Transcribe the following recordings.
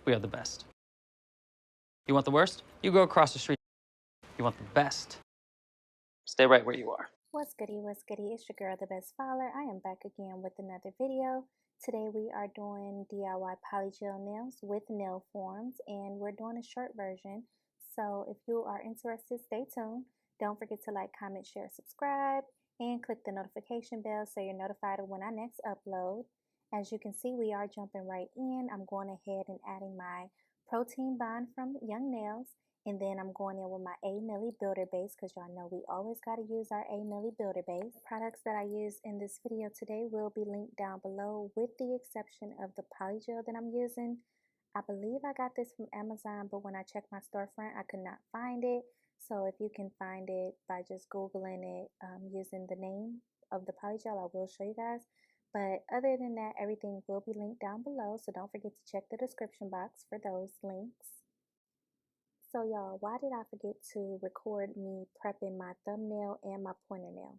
We are the best. You want the worst? You go across the street. You want the best? Stay right where you are. What's goody, what's goody? It's your girl, the best fowler. I am back again with another video. Today we are doing DIY polygel nails with nail forms, and we're doing a short version. So if you are interested, stay tuned. Don't forget to like, comment, share, subscribe, and click the notification bell so you're notified of when I next upload. As you can see, we are jumping right in. I'm going ahead and adding my protein bond from Young Nails. And then I'm going in with my AIMELI builder base because y'all know we always got to use our AIMELI builder base. The products that I use in this video today will be linked down below with the exception of the polygel that I'm using. I believe I got this from Amazon, but when I checked my storefront, I could not find it. So if you can find it by just Googling it using the name of the polygel, I will show you guys. But other than that, everything will be linked down below. So don't forget to check the description box for those links. So y'all, why did I forget to record me prepping my thumbnail and my pointer nail?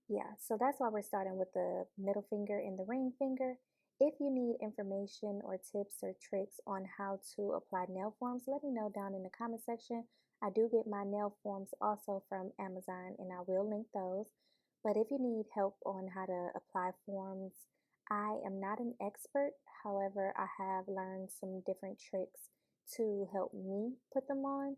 Yeah, so that's why we're starting with the middle finger and the ring finger. If you need information or tips or tricks on how to apply nail forms, let me know down in the comment section. I do get my nail forms also from Amazon, and I will link those. But if you need help on how to apply forms, I am not an expert. However, I have learned some different tricks to help me put them on,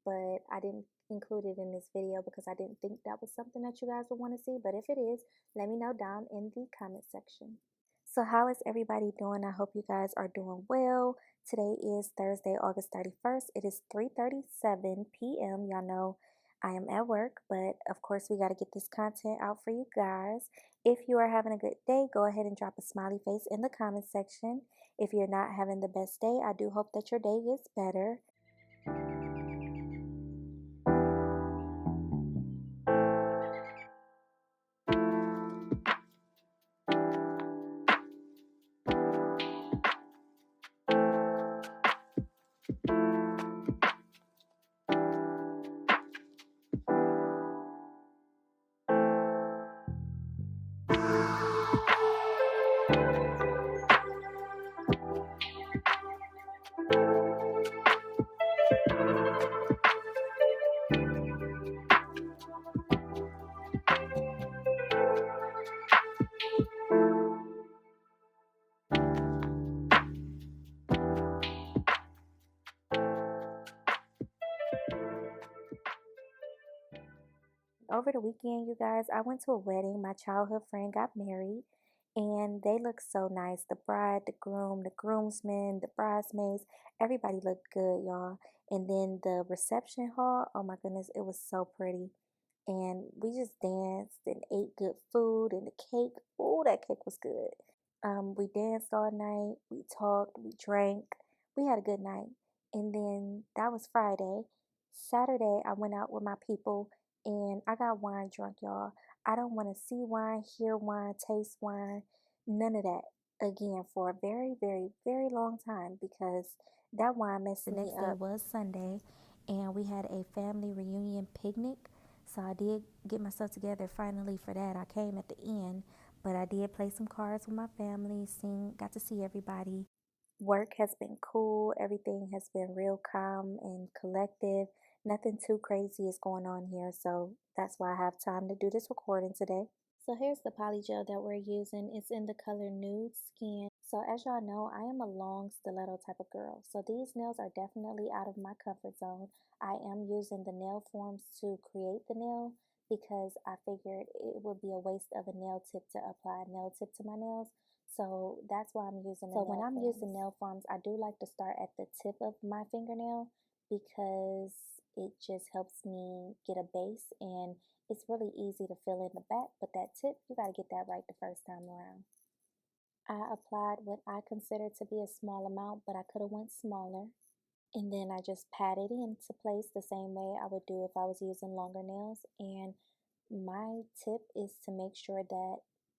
but I didn't include it in this video because I didn't think that was something that you guys would want to see. But if it is, let me know down in the comment section. So how is everybody doing? I hope you guys are doing well. Today is Thursday, August 31st. It is 3:37 p.m. Y'all know I am at work, but of course we got to get this content out for you guys. If you are having a good day, go ahead and drop a smiley face in the comment section. If you're not having the best day, I do hope that your day gets better. Over the weekend, you guys, I went to a wedding. My childhood friend got married, and they looked so nice. The bride, the groom, the groomsmen, the bridesmaids, everybody looked good, y'all. And then the reception hall, oh my goodness, it was so pretty. And we just danced and ate good food, and the cake, oh, that cake was good. We danced all night, we talked, we drank, we had a good night. And then that was Friday. Saturday, I went out with my people and I got wine drunk, y'all. I don't want to see wine, hear wine, taste wine, none of that again for a very, very, very long time because that wine messed me up. The next day was Sunday, and we had a family reunion picnic. So I did get myself together finally for that. I came at the end, but I did play some cards with my family, got to see everybody. Work has been cool. Everything has been real calm and collective. Nothing too crazy is going on here, so that's why I have time to do this recording today. So here's the polygel that we're using. It's in the color Nude Skin. So as y'all know, I am a long stiletto type of girl. So these nails are definitely out of my comfort zone. I am using the nail forms to create the nail because I figured it would be a waste of a nail tip to apply a nail tip to my nails. So that's why I'm using the nail forms. So when I'm using nail forms, I do like to start at the tip of my fingernail because it just helps me get a base, and it's really easy to fill in the back, but that tip, you got to get that right the first time around. I applied what I consider to be a small amount, but I could have went smaller. And then I just pat it into place the same way I would do if I was using longer nails. And my tip is to make sure that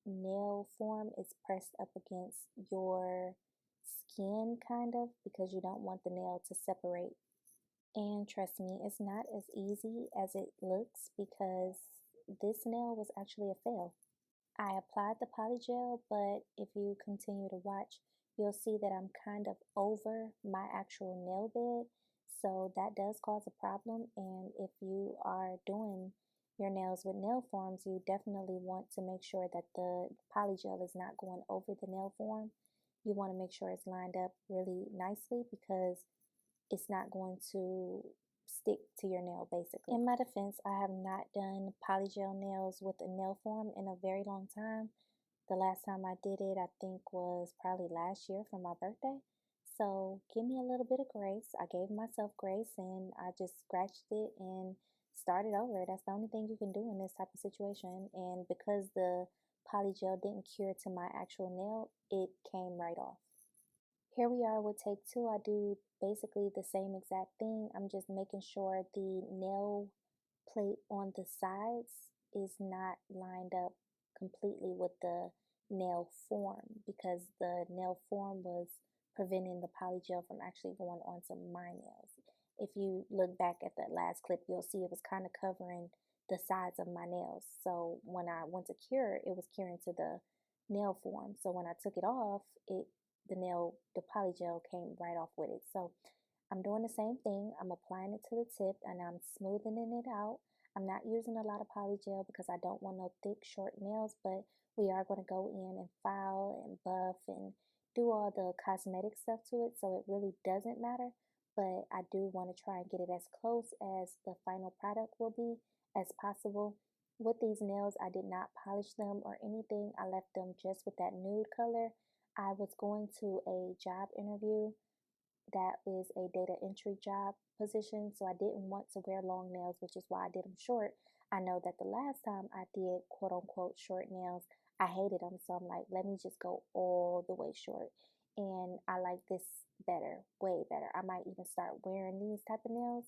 nail form is pressed up against your skin, kind of, because you don't want the nail to separate. And trust me, it's not as easy as it looks because this nail was actually a fail. I applied the polygel, but if you continue to watch, you'll see that I'm kind of over my actual nail bed. So that does cause a problem. And if you are doing your nails with nail forms, you definitely want to make sure that the polygel is not going over the nail form. You want to make sure it's lined up really nicely because it's not going to stick to your nail basically. In my defense, I have not done polygel nails with a nail form in a very long time. The last time I did it, I think was probably last year for my birthday. So give me a little bit of grace. I gave myself grace and I just scratched it and started over. That's the only thing you can do in this type of situation. And because the polygel didn't cure to my actual nail, it came right off. Here we are with take two. I do basically the same exact thing. I'm just making sure the nail plate on the sides is not lined up completely with the nail form because the nail form was preventing the polygel from actually going onto my nails. If you look back at that last clip, you'll see it was kind of covering the sides of my nails. So when I went to cure, it was curing to the nail form. So when I took it off, the polygel came right off with it. So I'm doing the same thing. I'm applying it to the tip and I'm smoothing it out. I'm not using a lot of polygel because I don't want no thick, short nails, but we are going to go in and file and buff and do all the cosmetic stuff to it, so it really doesn't matter. But I do want to try and get it as close as the final product will be as possible. With these nails, I did not polish them or anything. I left them just with that nude color. I was going to a job interview that is a data entry job position, so I didn't want to wear long nails, which is why I did them short. I know that the last time I did quote unquote short nails, I hated them, so I'm like, let me just go all the way short. And I like this better, way better. I might even start wearing these type of nails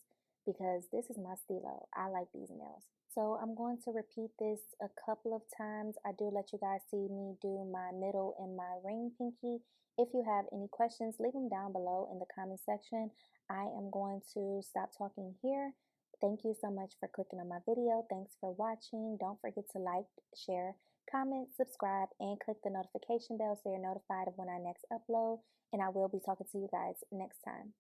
because this is my stilo. I like these nails. So I'm going to repeat this a couple of times. I do let you guys see me do my middle and my ring pinky. If you have any questions, leave them down below in the comment section. I am going to stop talking here. Thank you so much for clicking on my video. Thanks for watching. Don't forget to like, share, comment, subscribe, and click the notification bell so you're notified of when I next upload. And I will be talking to you guys next time.